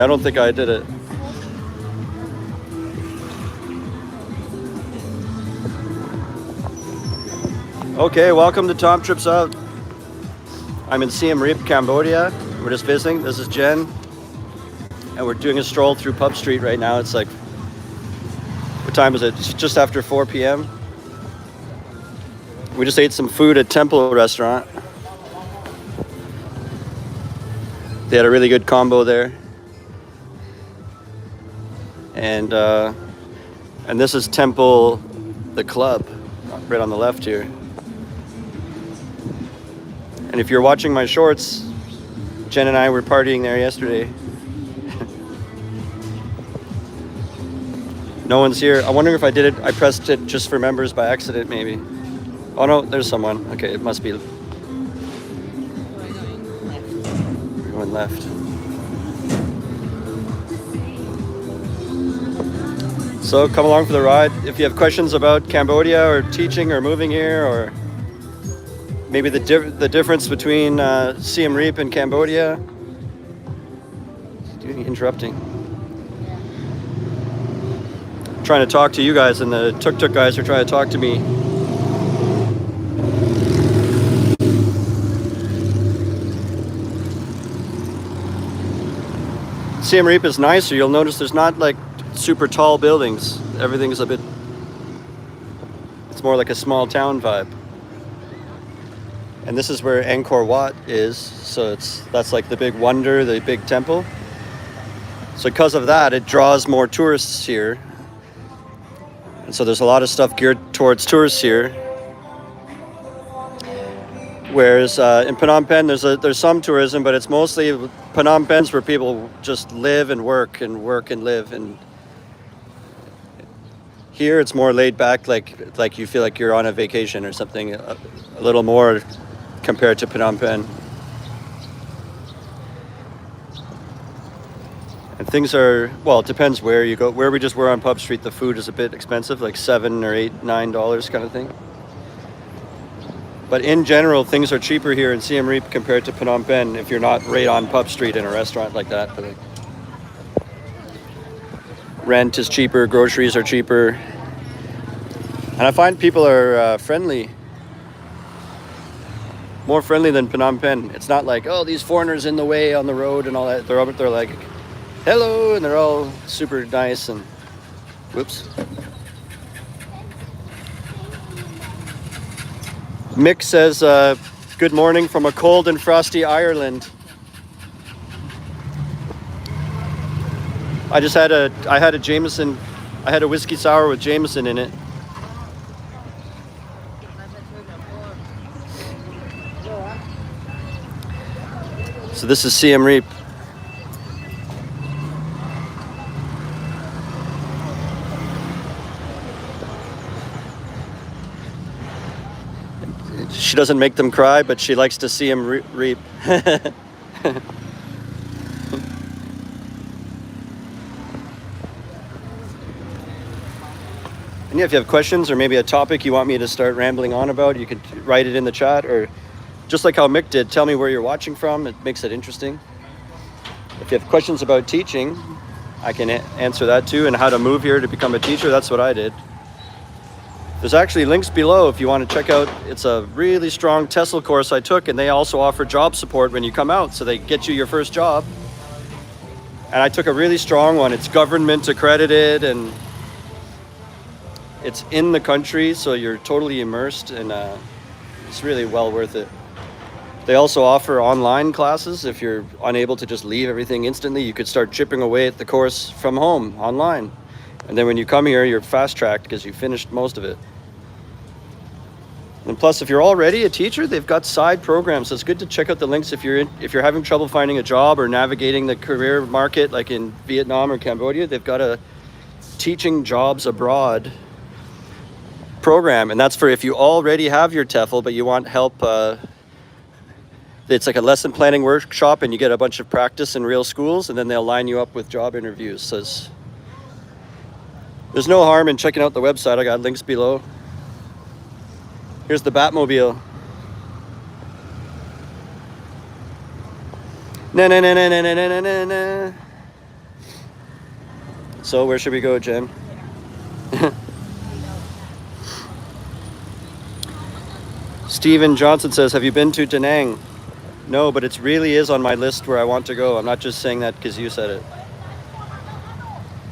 I don't think I did it. Okay, welcome to Tom Trips Out. I'm in Siem Reap, Cambodia. We're just visiting. This is Jen. And we're doing a stroll through Pub Street right now. It's like, what time is it? It's just after 4 p.m. We just ate some food at Temple restaurant. They had a really good combo there. And this is Temple, the club, right on the left here. And if you're watching my shorts, Jen and I were partying there yesterday. No one's here. I'm wondering if I did it, I pressed it just for members by accident maybe. Oh no, there's someone. Okay, it must be. Everyone left. So come along for the ride. If you have questions about Cambodia or teaching or moving here, or maybe the difference between Siem Reap and Cambodia. Interrupting. I'm trying to talk to you guys, and the tuk-tuk guys are trying to talk to me. Siem Reap is nicer. You'll notice there's not like super tall buildings. Everything's a bit, it's more like a small town vibe. And this is where Angkor Wat is. So that's like the big wonder, the big temple. So because of that, it draws more tourists here. And so there's a lot of stuff geared towards tourists here. Whereas in Phnom Penh, there's some tourism, but it's mostly Phnom Penh's where people just live and work and live. And here it's more laid back, like you feel like you're on a vacation or something, a little more compared to Phnom Penh. And things are, well, it depends where you go. Where we just were on Pub Street, the food is a bit expensive, like $7 or $8, $9 kind of thing. But in general, things are cheaper here in Siem Reap compared to Phnom Penh if you're not right on Pub Street in a restaurant like that. But rent is cheaper, groceries are cheaper. And I find people are friendly. More friendly than Phnom Penh. It's not like, oh, these foreigners in the way on the road and all that. They're like, hello, and they're all super nice and whoops. Mick says, good morning from a cold and frosty Ireland. I had a Jameson, I had a whiskey sour with Jameson in it. So this is Siem Reap. She doesn't make them cry, but she likes to see him reap. And yeah, if you have questions or maybe a topic you want me to start rambling on about, you could write it in the chat, or just like how Mick did, tell me where you're watching from. It makes it interesting. If you have questions about teaching, I can answer that too, and how to move here to become a teacher. That's what I did. There's actually links below if you want to check out. It's a really strong TESOL course I took, and they also offer job support when you come out, so they get you your first job. And I took a really strong one. It's government accredited, and it's in the country, so you're totally immersed, and it's really well worth it. They also offer online classes. If you're unable to just leave everything instantly, you could start chipping away at the course from home online. And then when you come here, you're fast-tracked because you finished most of it. And plus, if you're already a teacher, they've got side programs. So it's good to check out the links if you're having trouble finding a job or navigating the career market, like in Vietnam or Cambodia. They've got a teaching jobs abroad program, and that's for if you already have your TEFL but you want help. It's like a lesson planning workshop, and you get a bunch of practice in real schools, and then they'll line you up with job interviews. So there's no harm in checking out the website. I got links below. Here's the Batmobile. Na na na na na na na na na. So where should we go, Jen? Steven Johnson says, have you been to Da Nang? No, but it really is on my list where I want to go. I'm not just saying that because you said it.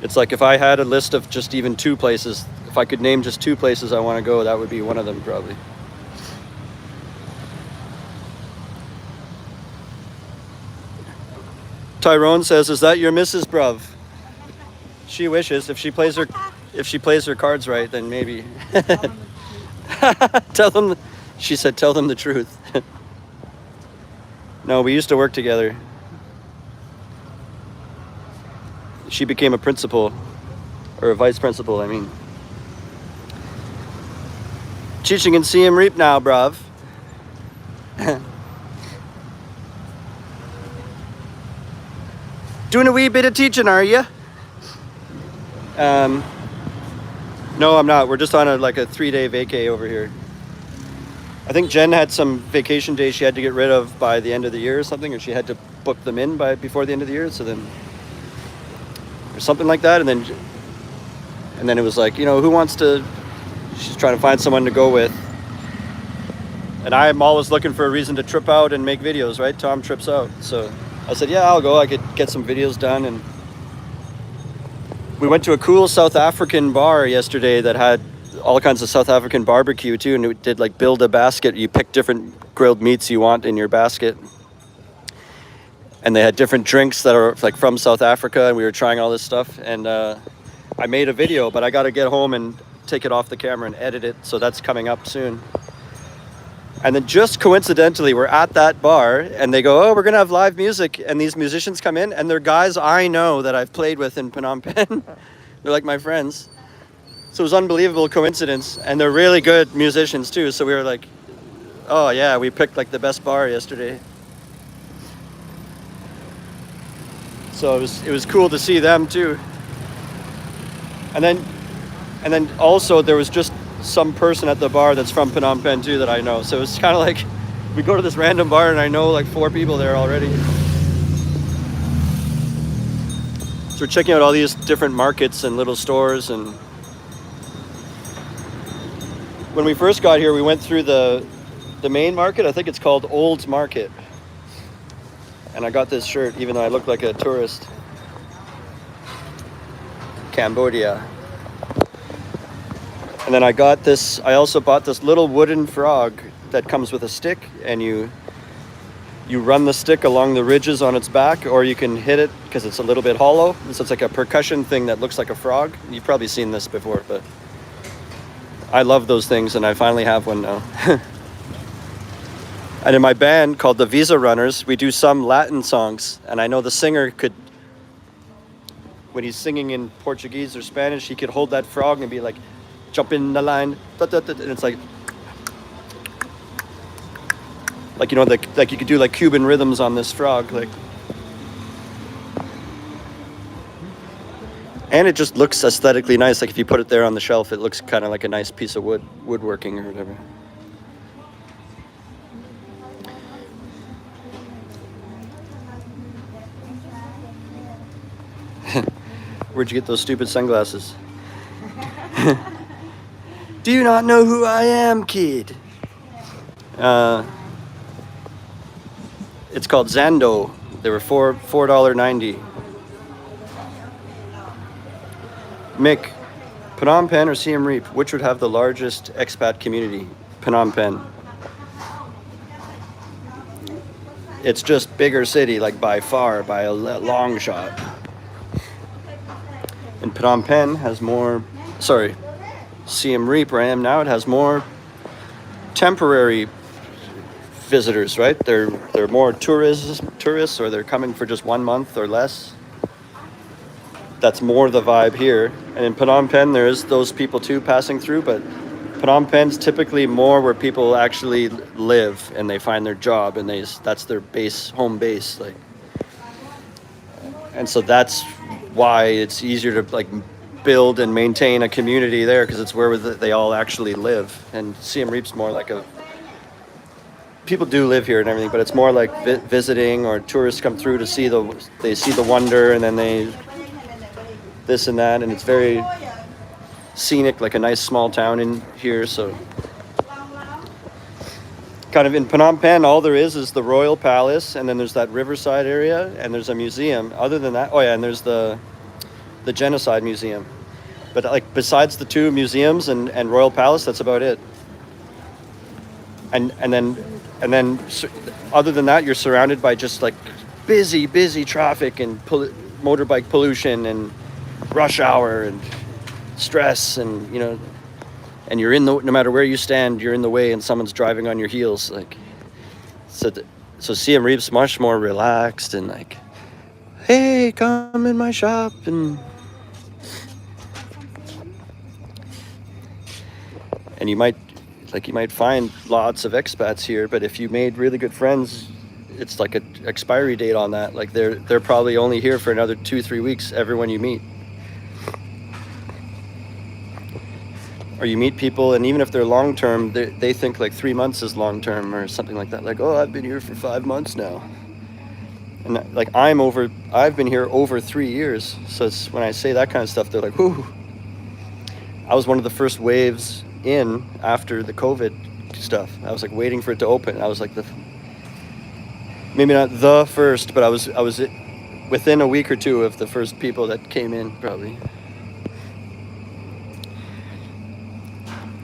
It's like if I had a list of just even 2 places, if I could name just 2 places I want to go, that would be one of them probably. Tyrone says, is that your Mrs. Bruv? She wishes. If she plays her cards right, then maybe. Tell them, she said, tell them the truth. No, we used to work together. She became a principal, or a vice principal, I mean. Teaching in Siem Reap now, bruv. Doing a wee bit of teaching, are you? No, I'm not. We're just on a 3-day vacay over here. I think Jen had some vacation days she had to get rid of by the end of the year or something, or she had to book them in before the end of the year. So then, or something like that, and then it was like, who wants to? She's trying to find someone to go with, and I'm always looking for a reason to trip out and make videos, right? Tom trips out, so I said, yeah, I'll go. I could get some videos done, and we went to a cool South African bar yesterday that had all kinds of South African barbecue too, and it did build a basket. You pick different grilled meats you want in your basket, and they had different drinks that are from South Africa, and we were trying all this stuff, and I made a video, but I got to get home and take it off the camera and edit it, so that's coming up soon. And then just coincidentally, we're at that bar, and they go, oh, we're gonna have live music, and these musicians come in, and they're guys I know that I've played with in Phnom Penh. They're like my friends. So it was unbelievable coincidence, and they're really good musicians too, so we were like, oh yeah, we picked the best bar yesterday. So it was cool to see them too. And then also there was just some person at the bar that's from Phnom Penh too that I know. So it's kind of we go to this random bar and I know 4 people there already. So we're checking out all these different markets and little stores, and when we first got here we went through the main market. I think it's called Old's Market. And I got this shirt even though I look like a tourist. Cambodia. And then I also bought this little wooden frog that comes with a stick, and you run the stick along the ridges on its back, or you can hit it because it's a little bit hollow. So it's like a percussion thing that looks like a frog. You've probably seen this before, but I love those things, and I finally have one now. And in my band called the Visa Runners, we do some Latin songs, and I know the singer could, when he's singing in Portuguese or Spanish, he could hold that frog and be like, jump in the line, and it's like you could do Cuban rhythms on this frog, and it just looks aesthetically nice. If you put it there on the shelf, it looks kind of like a nice piece of woodworking or whatever. Where'd you get those stupid sunglasses? Do you not know who I am, kid? It's called Zando. They were $4.90. Mick, Phnom Penh or Siem Reap, which would have the largest expat community? Phnom Penh. It's just bigger city, by far, by a long shot. And Phnom Penh has more, Siem Reap, where I am now, it has more temporary visitors, right? They're more tourists, or they're coming for just 1 month or less. That's more the vibe here. And in Phnom Penh, there's those people too passing through, but Phnom Penh's typically more where people actually live and they find their job, and that's their home base. And so that's why it's easier to build and maintain a community there, because it's where they all actually live. And Siem Reap's more people do live here and everything, but it's more visiting, or tourists come through to see the wonder, and then they this and that, and it's very scenic, like a nice small town in here. So kind of in Phnom Penh, all there is the Royal Palace, and then there's that riverside area, and there's a museum. Other than that, oh yeah, and there's the Genocide Museum. But like besides the two museums and Royal Palace, that's about it. And then other than that, you're surrounded by just like busy traffic and motorbike pollution and rush hour and stress, and you know, and you're no matter where you stand, you're in the way and someone's driving on your heels. Like, so Siem Reap's much more relaxed and like, hey, come in my shop, and you might find lots of expats here, but if you made really good friends, it's like an expiry date on that. Like they're probably only here for another 2-3 weeks, everyone you meet. Or you meet people, and even if they're long-term, they think like 3 months is long-term or something like that. Like, oh, I've been here for 5 months now. And like I've been here over 3 years. So it's, when I say that kind of stuff, they're like, whoo. I was one of the first waves in after the COVID stuff. I was like waiting for it to open. I was like maybe not the first, but I was within a week or two of the first people that came in, probably.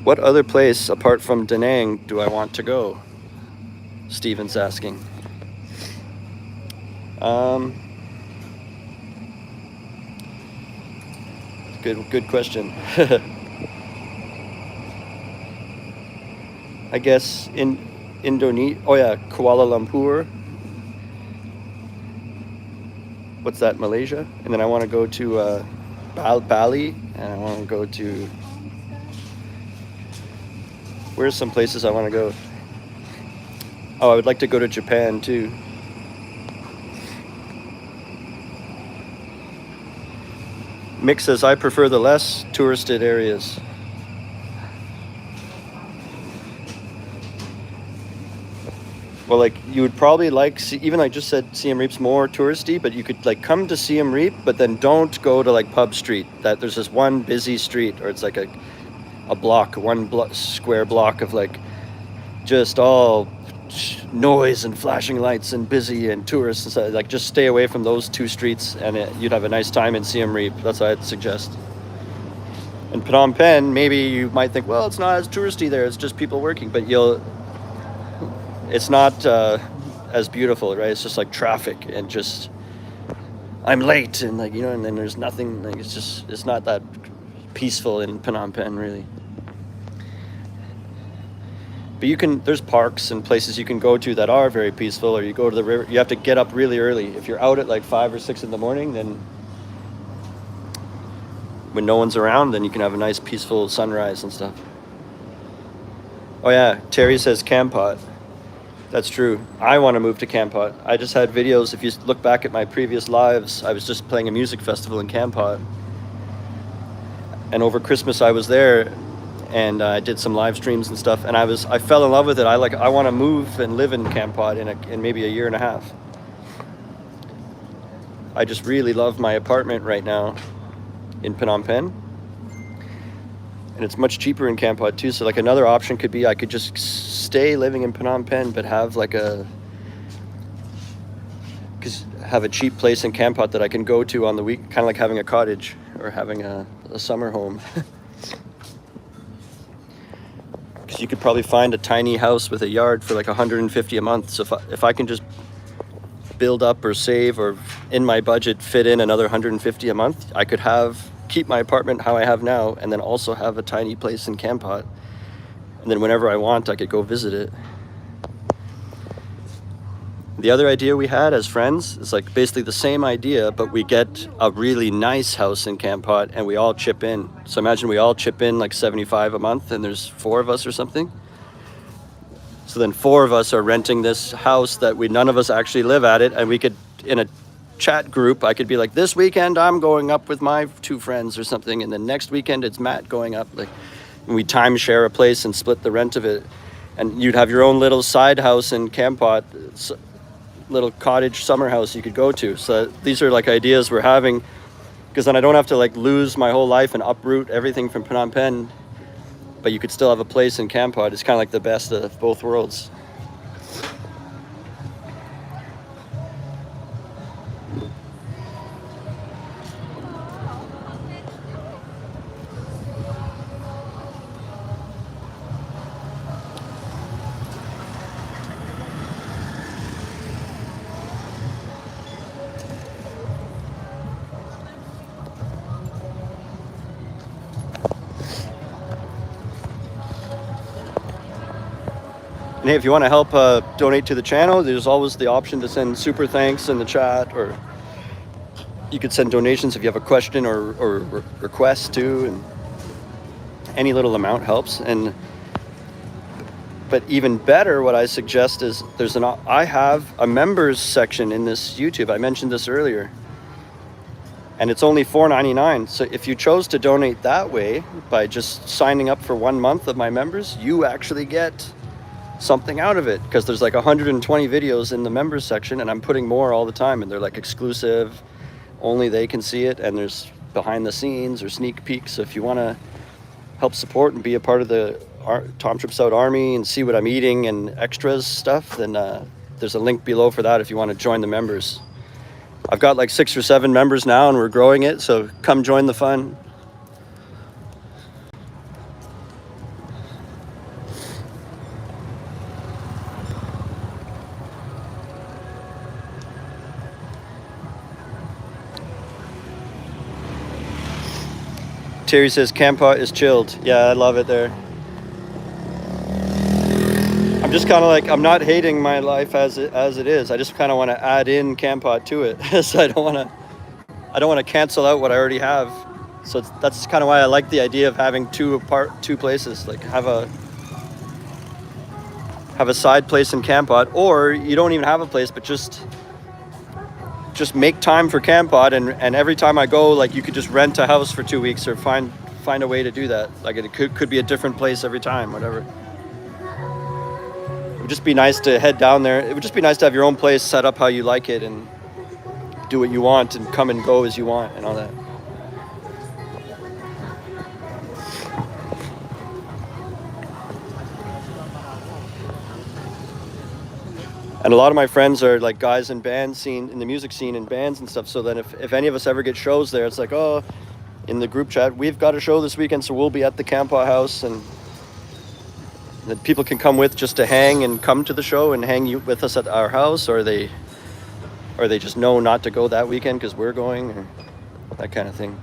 What other place apart from Da Nang do I want to go? Steven's asking. Good question. I guess in Indonesia. Oh yeah, Kuala Lumpur. What's that? Malaysia. And then I want to go to Bali, and I want to go to. Where's some places I want to go? Oh, I would like to go to Japan too. Mick says, I prefer the less touristed areas. Well, like you would probably even I just said Siem Reap's more touristy, but you could like come to Siem Reap, but then don't go to like Pub Street. That there's this one busy street, or it's like a block, square block of like just all noise and flashing lights and busy and tourists and stuff. Like just stay away from those two streets, and you'd have a nice time in Siem Reap. That's what I'd suggest. In Phnom Penh, maybe you might think, well, it's not as touristy there, it's just people working, but it's not as beautiful, right? It's just like traffic and just I'm late, and like, you know, and then there's nothing, like it's not that peaceful in Phnom Penh, really. But there's parks and places you can go to that are very peaceful, or you go to the river. You have to get up really early. If you're out at like 5 or 6 in the morning, then when no one's around, then you can have a nice peaceful sunrise and stuff. Oh yeah, Terry says Kampot. That's true. I want to move to Kampot. I just had videos. If you look back at my previous lives, I was just playing a music festival in Kampot. And over Christmas I was there, and I did some live streams and stuff, and I fell in love with it. I want to move and live in Kampot in maybe a year and a half. I just really love my apartment right now in Phnom Penh. And it's much cheaper in Kampot too. So like another option could be I could just stay living in Phnom Penh, but have have a cheap place in Kampot that I can go to on the week, kind of like having a cottage or having a summer home. Because you could probably find a tiny house with a yard for like $150 a month. So if I can just build up or save or in my budget fit in another $150 a month, I could keep my apartment how I have now, and then also have a tiny place in Kampot. And then whenever I want, I could go visit it. The other idea we had as friends is like basically the same idea, but we get a really nice house in Kampot and we all chip in. So imagine we all chip in like $75 a month, and there's 4 of us or something. So then 4 of us are renting this house that none of us actually live at it, and we could, in a chat group, I could be like, this weekend I'm going up with my 2 friends or something, and then next weekend it's Matt going up. Like, and we timeshare a place and split the rent of it, and you'd have your own little side house in Kampot, little cottage summer house you could go to. So these are like ideas we're having because then I don't have to like lose my whole life and uproot everything from Phnom Penh, but you could still have a place in Kampot. It's kind of like the best of both worlds. And hey, if you want to help donate to the channel, there's always the option to send super thanks in the chat, or you could send donations if you have a question or request too, and any little amount helps. But even better, what I suggest is I have a members section in this YouTube. I mentioned this earlier, and it's only $4.99. So if you chose to donate that way by just signing up for 1 month of my members, you actually get something out of it, because there's like 120 videos in the members section, and I'm putting more all the time, and they're like exclusive, only they can see it, and there's behind the scenes or sneak peeks. So if you want to help support and be a part of the Tom Trips Out Army and see what I'm eating and extras stuff, then there's a link below for that if you want to join the members. I've got like 6 or 7 members now, and we're growing it, so come join the fun. Terry says Kampot is chilled. Yeah, I love it there. I'm just kind of like, I'm not hating my life as it is. I just kind of want to add in Kampot to it. So I don't want to cancel out what I already have. So that's kind of why I like the idea of having two places. Like have a side place in Kampot, or you don't even have a place, but just make time for Kampot, and every time I go, like, you could just rent a house for 2 weeks, or find a way to do that. Like it could be a different place every time, whatever. It would just be nice to head down there. It would just be nice to have your own place set up how you like it, and do what you want, and come and go as you want, and all that. And a lot of my friends are like guys in band scene, in the music scene, in bands and stuff. So then if any of us ever get shows there, it's like, oh, in the group chat, we've got a show this weekend, so we'll be at the Kampot house, and that people can come with just to hang and come to the show and hang with us at our house, or they just know not to go that weekend because we're going, or that kind of thing.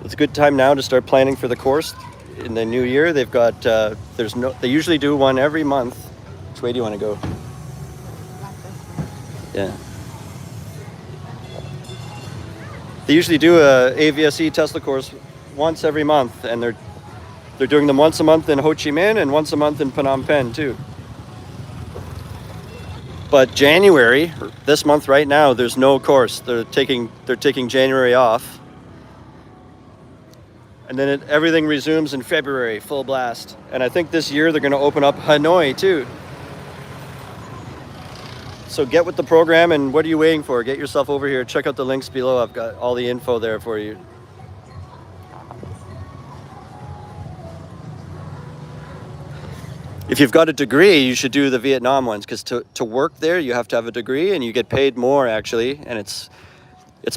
It's a good time now to start planning for the course in the new year. They've got they usually do one every month. Which way do you want to go? Yeah. They usually do a AVSE TESOL course once every month, and they're doing them once a month in Ho Chi Minh and once a month in Phnom Penh too. But January, this month right now, there's no course. They're taking January off. And then everything resumes in February, full blast. And I think this year they're going to open up Hanoi too. So get with the program, and what are you waiting for? Get yourself over here. Check out the links below. I've got all the info there for you. If you've got a degree, you should do the Vietnam ones, because to work there, you have to have a degree, and you get paid more actually. And it's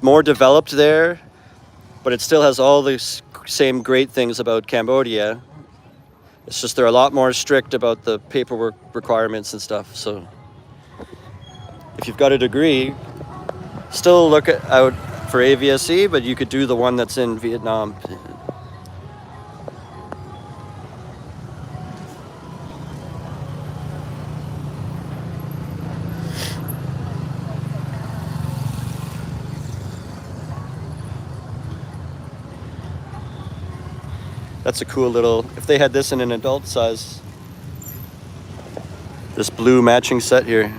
more developed there, but it still has all the same great things about Cambodia. It's just they're a lot more strict about the paperwork requirements and stuff. So if you've got a degree, still look out for AVSE, but you could do the one that's in Vietnam. That's a cool little, if they had this in an adult size, this blue matching set here.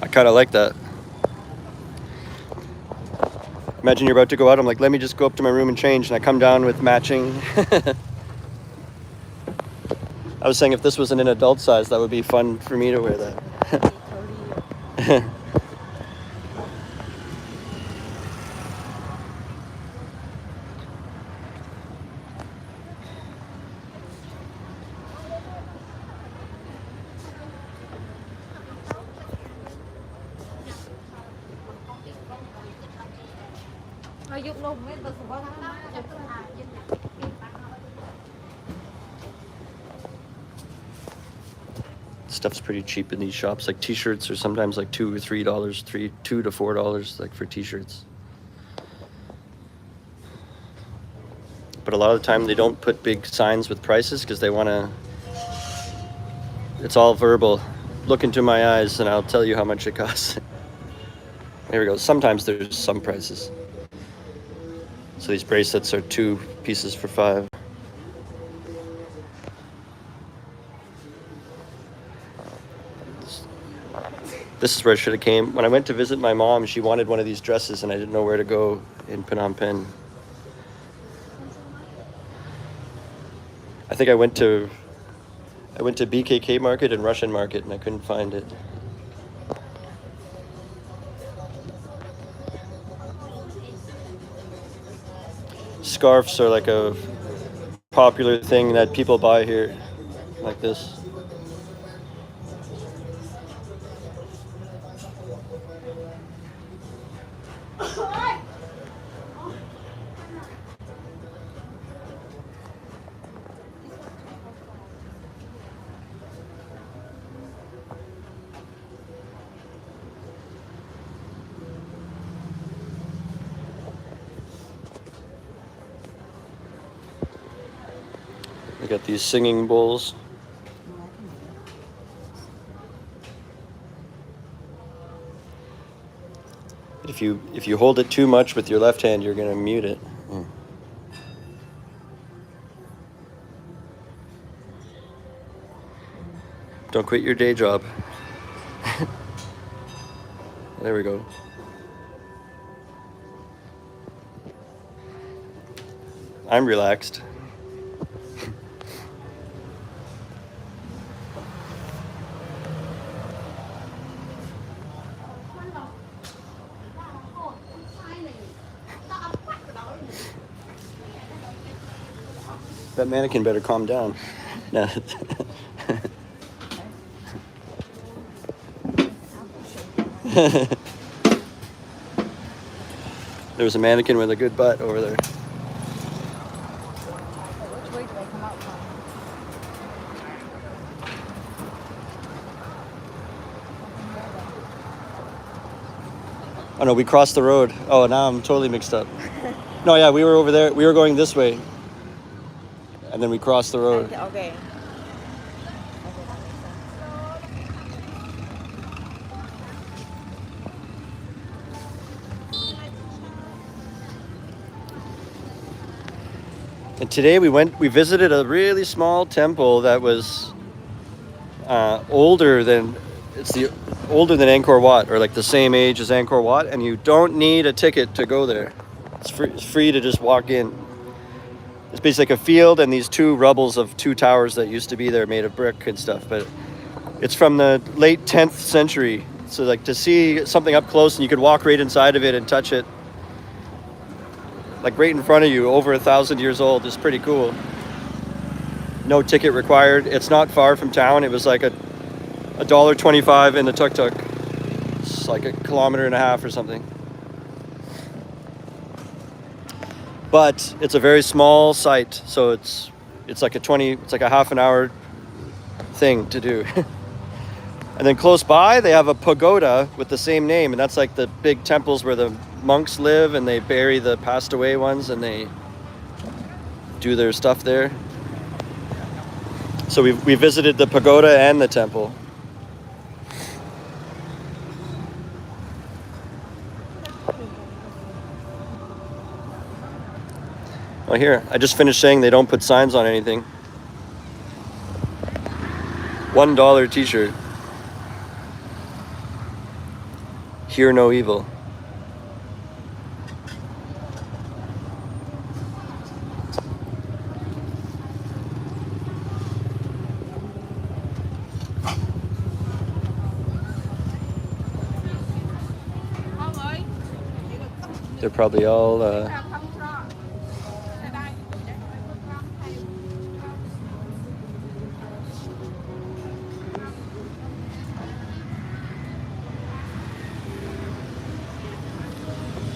I kind of like that. Imagine you're about to go out. I'm like, let me just go up to my room and change. And I come down with matching. I was saying if this was in an adult size, that would be fun for me to wear that. Stuff's pretty cheap in these shops. Like t-shirts are sometimes like $2 or $3, $2 to $4 like for t-shirts. But a lot of the time they don't put big signs with prices because they want to. It's all verbal. Look into my eyes and I'll tell you how much it costs. There we go. Sometimes there's some prices. So these bracelets are 2 pieces for $5. This is where I should have came. When I went to visit my mom, she wanted one of these dresses and I didn't know where to go in Phnom Penh. I think I went to BKK market and Russian market and I couldn't find it. Scarves are like a popular thing that people buy here, like this. We got these singing bowls. If you hold it too much with your left hand, you're gonna mute it. Don't quit your day job. There we go. I'm relaxed. That mannequin better calm down. No. There was a mannequin with a good butt over there. Oh no, we crossed the road. Oh, now I'm totally mixed up. No, yeah, we were over there. We were going this way. And then we crossed the road. Okay. And today we visited a really small temple that was older than Angkor Wat, or like the same age as Angkor Wat, and you don't need a ticket to go there. It's free to just walk in. It's basically like a field and these 2 rubbles of 2 towers that used to be there made of brick and stuff, but it's from the late 10th century. So like to see something up close and you could walk right inside of it and touch it, like right in front of you, over 1,000 years old, is pretty cool. No ticket required. It's not far from town. It was like $1.25 in the tuk-tuk. It's like 1.5 kilometers or something. But it's a very small site, so it's like a half an hour thing to do. And then close by, they have a pagoda with the same name, and that's like the big temples where the monks live, and they bury the passed away ones, and they do their stuff there. So we visited the pagoda and the temple. Well, here, I just finished saying they don't put signs on anything. $1 t-shirt. Hear no evil. They're probably all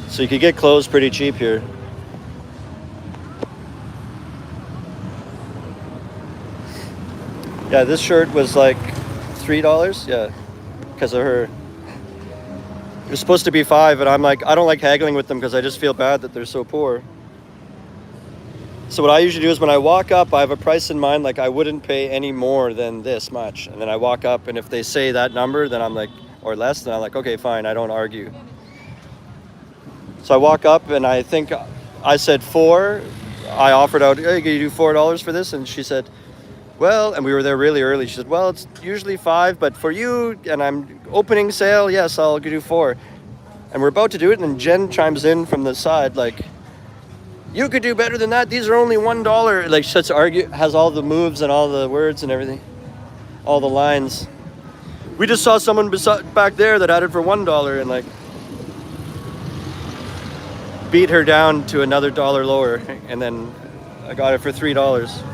so you could get clothes pretty cheap here. Yeah, this shirt was like $3. Yeah, because of her. It was supposed to be $5, and I'm like, I don't like haggling with them because I just feel bad that they're so poor. So what I usually do is when I walk up, I have a price in mind, like I wouldn't pay any more than this much. And then I walk up, and if they say that number, then I'm like, or less, then I'm like, okay, fine, I don't argue. So I walk up, and I think I said 4. I offered out, hey, can you do $4 for this? And she said, well, and we were there really early. She said, well, it's usually 5, but for you, and I'm opening sale, yes, I'll do 4. And we're about to do it, and then Jen chimes in from the side, like, you could do better than that. These are only $1. Like, she starts to argue, has all the moves and all the words and everything, all the lines. We just saw someone back there that had it for $1, and like, beat her down to another $1 lower, and then I got it for $3.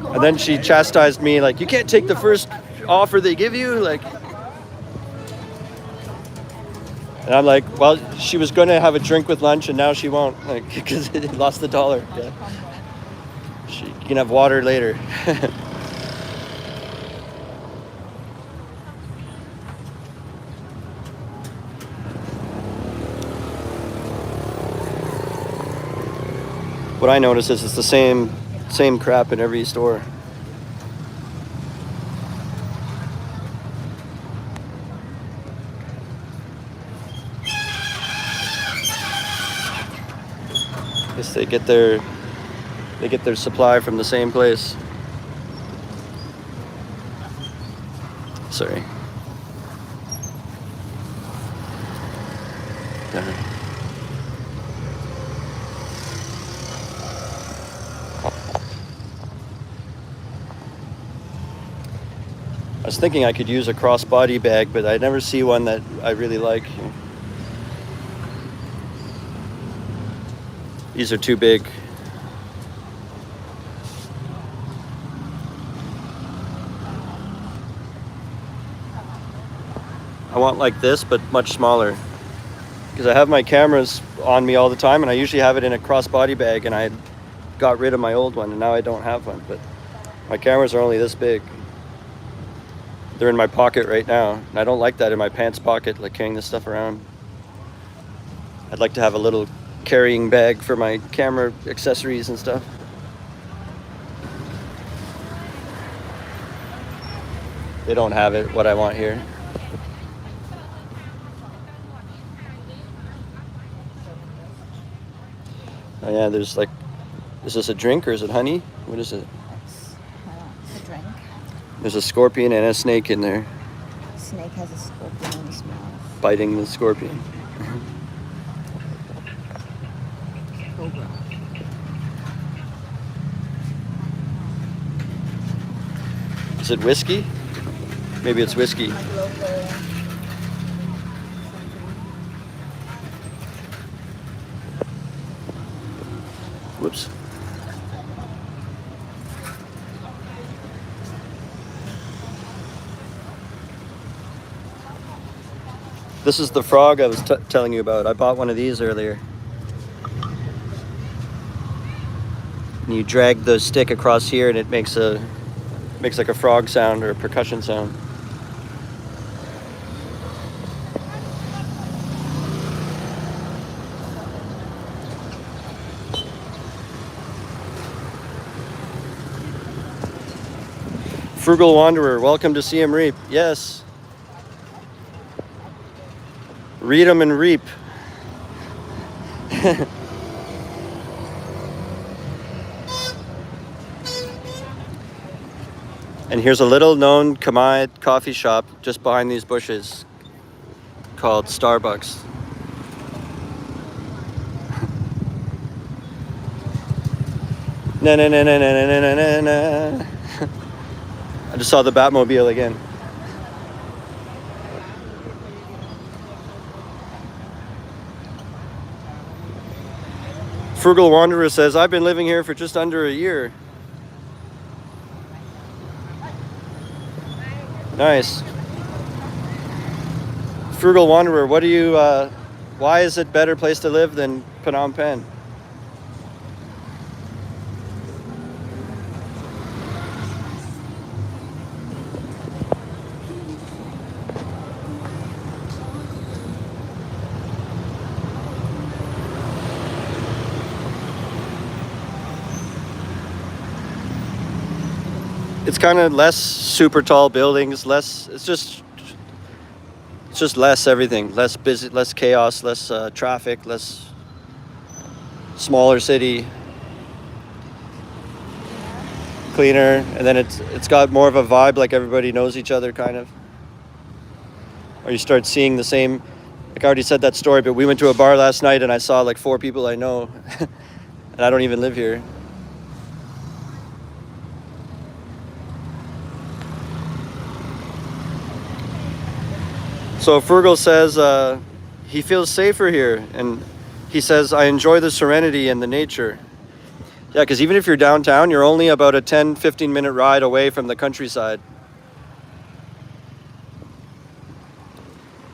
And then she chastised me, like, you can't take the first offer they give you, like. And I'm like, well, she was going to have a drink with lunch, and now she won't, like, because it lost the $1. Yeah. She can have water later. What I notice is it's the same crap in every store. Guess they get their supply from the same place. Sorry. I was thinking I could use a crossbody bag, but I never see one that I really like. These are too big. I want like this, but much smaller. Because I have my cameras on me all the time, and I usually have it in a crossbody bag, and I got rid of my old one, and now I don't have one. But my cameras are only this big. They're in my pocket right now, and I don't like that in my pants pocket, like carrying this stuff around. I'd like to have a little carrying bag for my camera accessories and stuff. They don't have it, what I want here. Oh yeah, there's like, is this a drink or is it honey? What is it? It's a drink. There's a scorpion and a snake in there. Snake has a scorpion in his mouth. Biting the scorpion. Cobra. Is it whiskey? Maybe it's whiskey. Whoops. This is the frog I was telling you about. I bought one of these earlier. And you drag the stick across here, and it makes like a frog sound or a percussion sound. Frugal Wanderer, welcome to Siem Reap. Yes. Read 'em and reap. And here's a little known Khmer coffee shop just behind these bushes called Starbucks. Na na na na na na na na. I just saw the Batmobile again. Frugal Wanderer says, I've been living here for just under a year. Nice. Frugal Wanderer, what do you, why is it better place to live than Phnom Penh? It's kind of less super tall buildings, less, it's just less everything, less busy, less chaos, less traffic, less smaller city, cleaner, and then it's got more of a vibe, like everybody knows each other kind of. Or you start seeing the same, like I already said that story, but we went to a bar last night and I saw like 4 people I know and I don't even live here. So Frugal says he feels safer here, and he says, I enjoy the serenity and the nature. Yeah, because even if you're downtown, you're only about a 10-15 minute ride away from the countryside.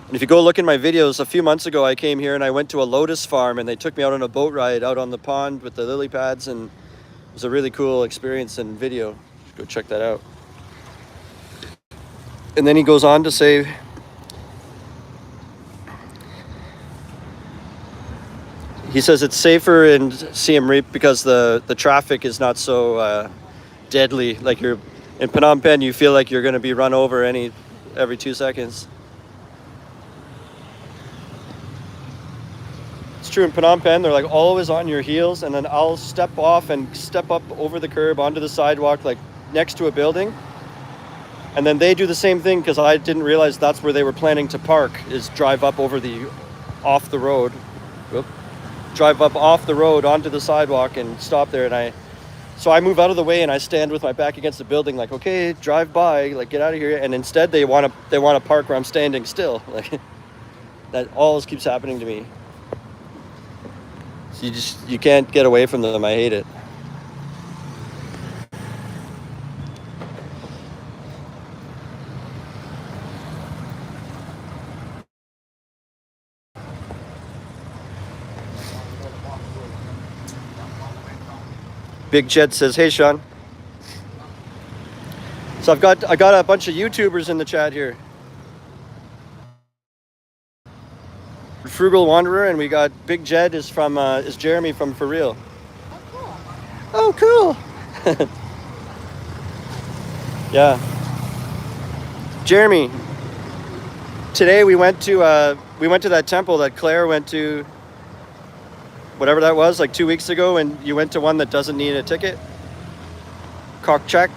And if you go look in my videos, a few months ago I came here and I went to a lotus farm and they took me out on a boat ride out on the pond with the lily pads, and it was a really cool experience and video. Go check that out. And then he goes on to say, he says it's safer in Siem Reap because the traffic is not so deadly. Like you're in Phnom Penh, you feel like you're going to be run over every 2 seconds. It's true in Phnom Penh, they're like always on your heels, and then I'll step off and step up over the curb onto the sidewalk, like next to a building. And then they do the same thing because I didn't realize that's where they were planning to park, is drive up off the road. Whoop. Drive up off the road onto the sidewalk and stop there, and so I move out of the way and I stand with my back against the building, like, okay, drive by, like, get out of here. And instead they want to park where I'm standing still. Like that always keeps happening to me. So you can't get away from them. I hate it. Big Jed says, hey Sean. So I got a bunch of YouTubers in the chat here. Frugal Wanderer, and we got Big Jed is Jeremy from For Real. Oh cool. Yeah. Jeremy, today we went to that temple that Claire went to, whatever that was, like 2 weeks ago, and you went to one that doesn't need a ticket. Cockcheck.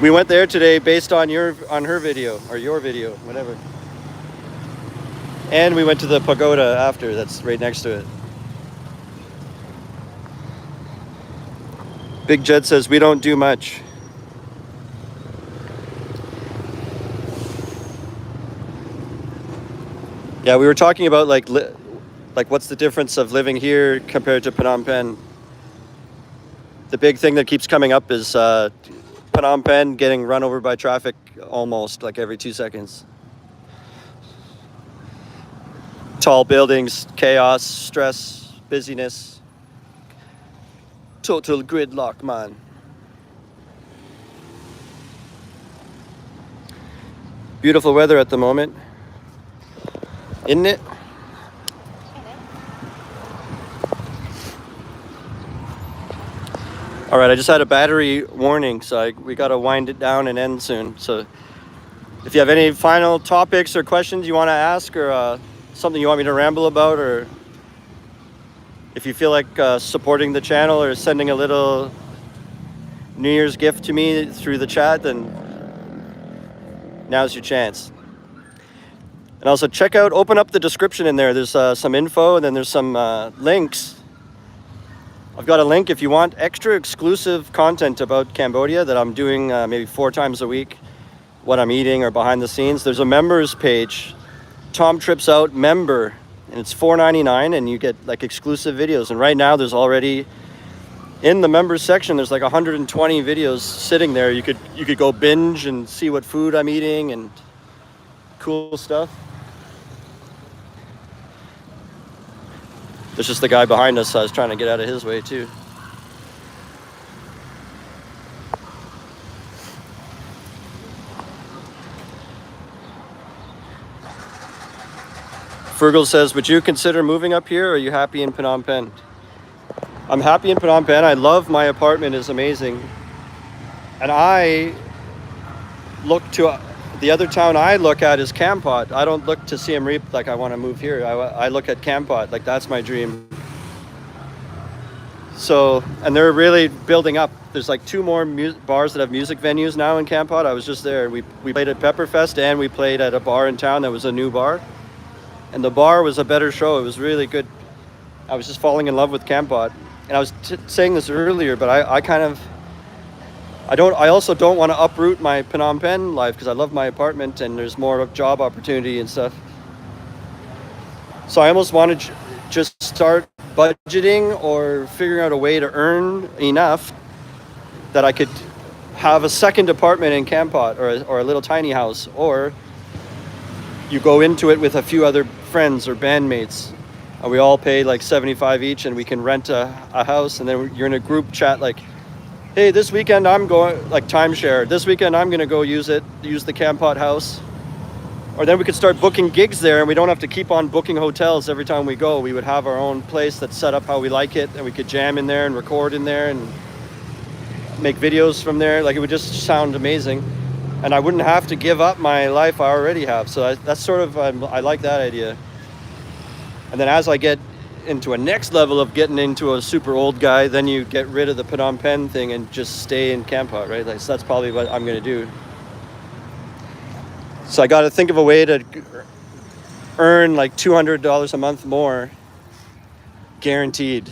We went there today based on her video, or your video, whatever. And we went to the pagoda after, that's right next to it. Big Jed says, we don't do much. Yeah, we were talking about like what's the difference of living here compared to Phnom Penh. The big thing that keeps coming up is Phnom Penh getting run over by traffic almost like every 2 seconds. Tall buildings, chaos, stress, busyness. Total gridlock, man. Beautiful weather at the moment, isn't it? All right, I just had a battery warning, so we got to wind it down and end soon. So if you have any final topics or questions you want to ask, or something you want me to ramble about, or if you feel like supporting the channel or sending a little New Year's gift to me through the chat, then now's your chance. And also open up the description in there. There's some info, and then there's some links I've got a link if you want extra exclusive content about Cambodia that I'm doing maybe 4 times a week, what I'm eating or behind the scenes. There's a members page, Tom Trips Out member, and it's $4.99 and you get like exclusive videos. And right now there's already, in the members section, there's like 120 videos sitting there. You could go binge and see what food I'm eating and cool stuff. There's just the guy behind us, so I was trying to get out of his way too. Fergal says, would you consider moving up here, or are you happy in Phnom Penh? I'm happy in Phnom Penh. I love my apartment, it's amazing. And I look to, the other town I look at is Kampot. I don't look to Siem Reap like I want to move here. I look at Kampot, like that's my dream. So, and they're really building up. There's like 2 more bars that have music venues now in Kampot. I was just there. We played at Pepperfest and we played at a bar in town that was a new bar. And the bar was a better show. It was really good. I was just falling in love with Kampot. And I was saying this earlier, but I also don't want to uproot my Phnom Penh life because I love my apartment and there's more job opportunity and stuff. So I almost want to just start budgeting or figuring out a way to earn enough that I could have a second apartment in Kampot or a little tiny house, or you go into it with a few other friends or bandmates and we all pay like $75 each and we can rent a house, and then you're in a group chat like, hey, this weekend I'm going, like timeshare, this weekend I'm going to go use the Kampot house. Or then we could start booking gigs there and we don't have to keep on booking hotels every time we go. We would have our own place that's set up how we like it, and we could jam in there and record in there and make videos from there. Like, it would just sound amazing. And I wouldn't have to give up my life I already have. So that's sort of, I like that idea. And then as I get into a next level of getting into a super old guy, then you get rid of the Phnom Penh thing and just stay in Kampot, right? Like, so that's probably what I'm going to do. So I got to think of a way to earn like $200 a month more, guaranteed.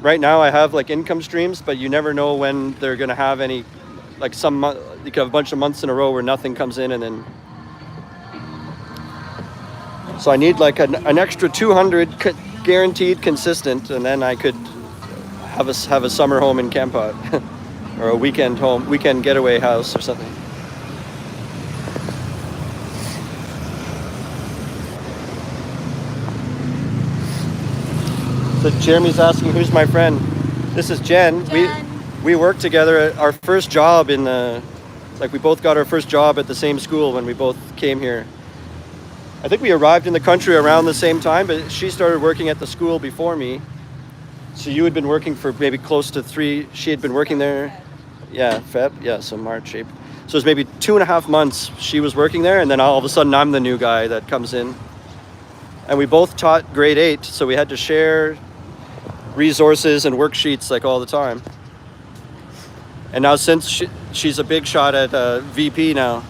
Right now I have like income streams, but you never know when they're going to have any, like you could have a bunch of months in a row where nothing comes in, and then. So I need like an extra 200 guaranteed consistent, and then I could have a summer home in Kampot. Or a weekend getaway house or something. So Jeremy's asking, who's my friend? This is Jen. We worked together at our first job we both got our first job at the same school when we both came here. I think we arrived in the country around the same time, but she started working at the school before me. So you had been working for maybe close to 3, she had been working there. Yeah, Feb. Yeah, so March, April. So it's maybe 2.5 months she was working there, and then all of a sudden I'm the new guy that comes in. And we both taught grade 8, so we had to share resources and worksheets like all the time. And now since she's a big shot at VP now.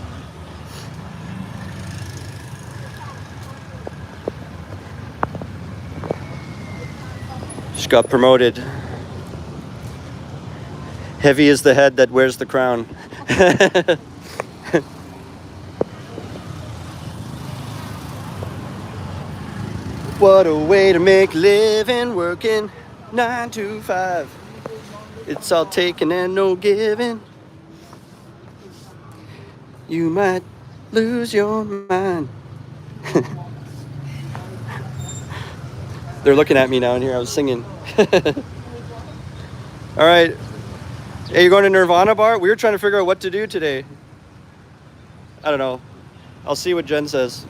She got promoted. Heavy is the head that wears the crown. What a way to make living, working 9 to 5. It's all taking and no giving. You might lose your mind. They're looking at me now in here. I was singing. All right. Hey, you're going to Nirvana bar? We were trying to figure out what to do today. I don't know. I'll see what Jen says.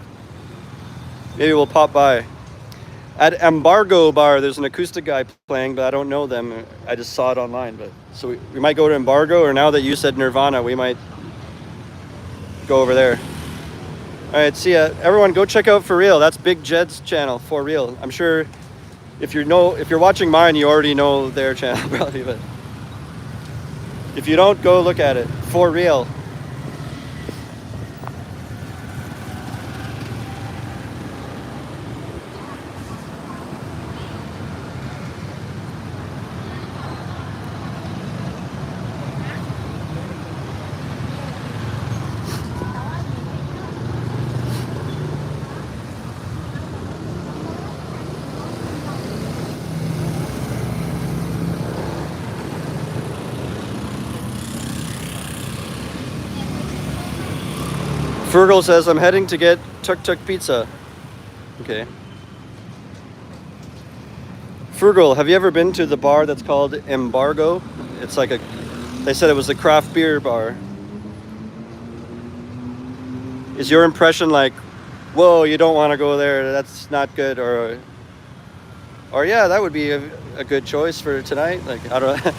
Maybe we'll pop by. At Embargo Bar, there's an acoustic guy playing, but I don't know them. I just saw it online. But so we might go to Embargo, or now that you said Nirvana, we might go over there. All right, see ya. Everyone, go check out For Real. That's Big Jed's channel, For Real. I'm sure if you're watching mine, you already know their channel, probably. But if you don't, go look at it. For Real. Fergal says, I'm heading to get Tuk Tuk Pizza. Okay. Fergal, have you ever been to the bar that's called Embargo? It's like they said it was a craft beer bar. Is your impression like, whoa, you don't want to go there, that's not good, or yeah, that would be a good choice for tonight? Like, I don't know.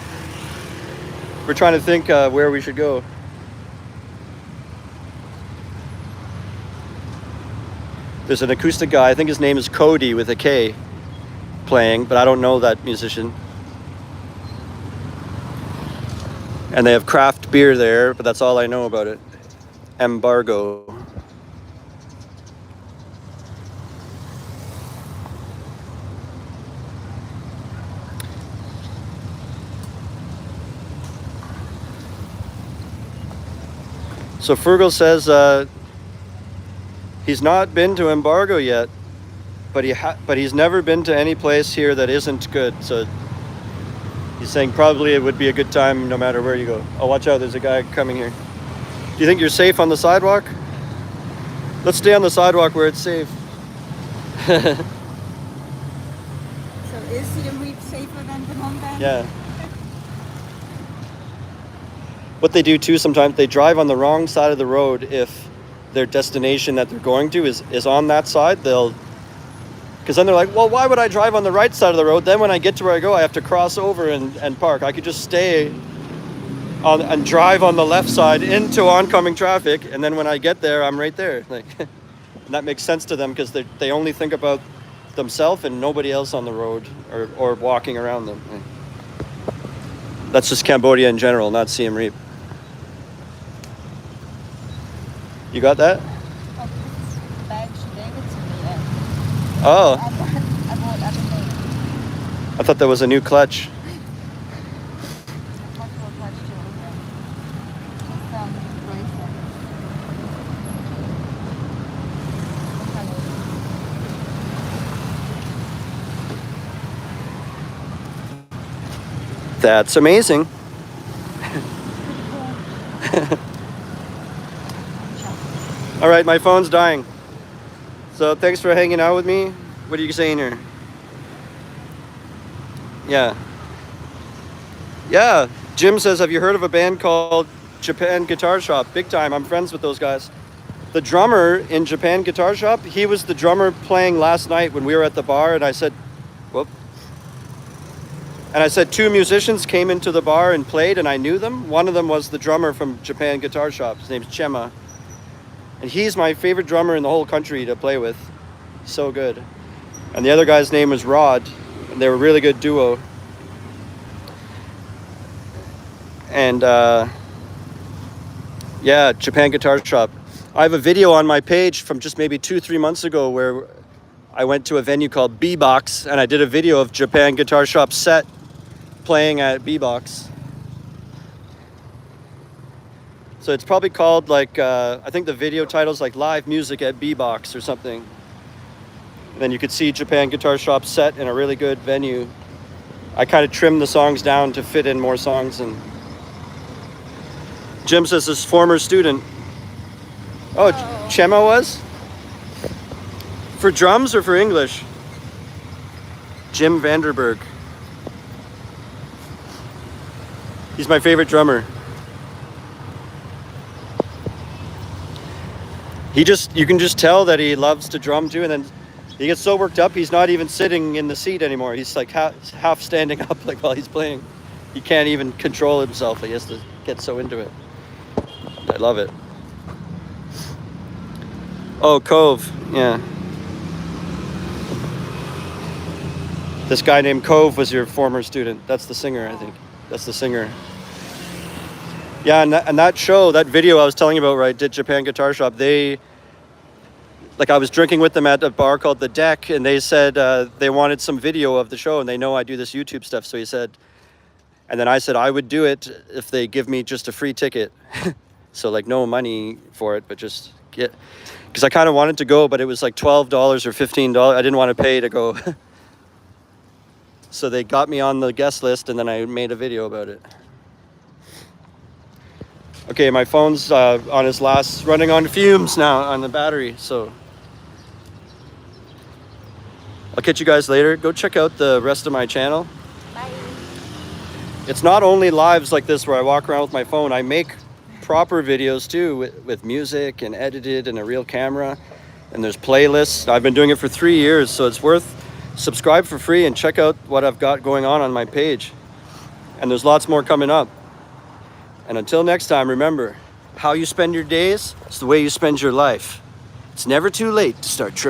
We're trying to think where we should go. There's an acoustic guy, I think his name is Cody with a K, playing, but I don't know that musician. And they have craft beer there, but that's all I know about it. Embargo. So Fergal says he's not been to Embargo yet, but he's never been to any place here that isn't good. So he's saying probably it would be a good time no matter where you go. Oh, watch out, there's a guy coming here. Do you think you're safe on the sidewalk? Let's stay on the sidewalk where it's safe. So is Siem Reap safer than Phnom Penh? Yeah. What they do too sometimes, they drive on the wrong side of the road if their destination that they're going to is on that side. Because then they're like, well, why would I drive on the right side of the road? Then when I get to where I go, I have to cross over and park. I could just stay on and drive on the left side into oncoming traffic, and then when I get there, I'm right there. Like, and that makes sense to them because they only think about themselves and nobody else on the road or walking around them. That's just Cambodia in general, not Siem Reap. You got that? Oh, this is the bag she gave it to me. Oh, I bought everything. I thought that was a new clutch. What for clutch to open? Just bracelet. That's amazing. All right, my phone's dying. So thanks for hanging out with me. What are you saying here? Yeah. Yeah. Jim says, have you heard of a band called Japan Guitar Shop? Big time. I'm friends with those guys. The drummer in Japan Guitar Shop, he was the drummer playing last night when we were at the bar, and I said, whoop. And I said 2 musicians came into the bar and played, and I knew them. One of them was the drummer from Japan Guitar Shop. His name's Chema. And he's my favorite drummer in the whole country to play with. He's so good. And the other guy's name was Rod. And they were a really good duo. And yeah, Japan Guitar Shop. I have a video on my page from just maybe 2-3 months ago where I went to a venue called B-Box, and I did a video of Japan Guitar Shop set playing at B-Box. So it's probably called like, I think the video title's like Live Music at B-Box or something. And then you could see Japan Guitar Shop set in a really good venue. I kind of trimmed the songs down to fit in more songs. And Jim says his former student. Oh, Chema was? For drums or for English? Jim Vanderberg. He's my favorite drummer. You can just tell that he loves to drum too, and then he gets so worked up he's not even sitting in the seat anymore. He's like half standing up like while he's playing. He can't even control himself. He has to get so into it. I love it. Oh, Cove, yeah. This guy named Cove was your former student. That's the singer, I think. That's the singer. Yeah, and that show, that video I was telling you about where I did Japan Guitar Shop, I was drinking with them at a bar called The Deck, and they said they wanted some video of the show, and they know I do this YouTube stuff, so he said, and then I said I would do it if they give me just a free ticket. So like no money for it, but just get, because I kind of wanted to go, but it was like $12 or $15. I didn't want to pay to go. So they got me on the guest list, and then I made a video about it. Okay, my phone's on its last, running on fumes now on the battery, so I'll catch you guys later. Go check out the rest of my channel. Bye. It's not only lives like this where I walk around with my phone. I make proper videos too with music and edited and a real camera. And there's playlists. I've been doing it for 3 years, so it's worth subscribe for free and check out what I've got going on my page. And there's lots more coming up. And until next time, remember, how you spend your days is the way you spend your life. It's never too late to start tripping.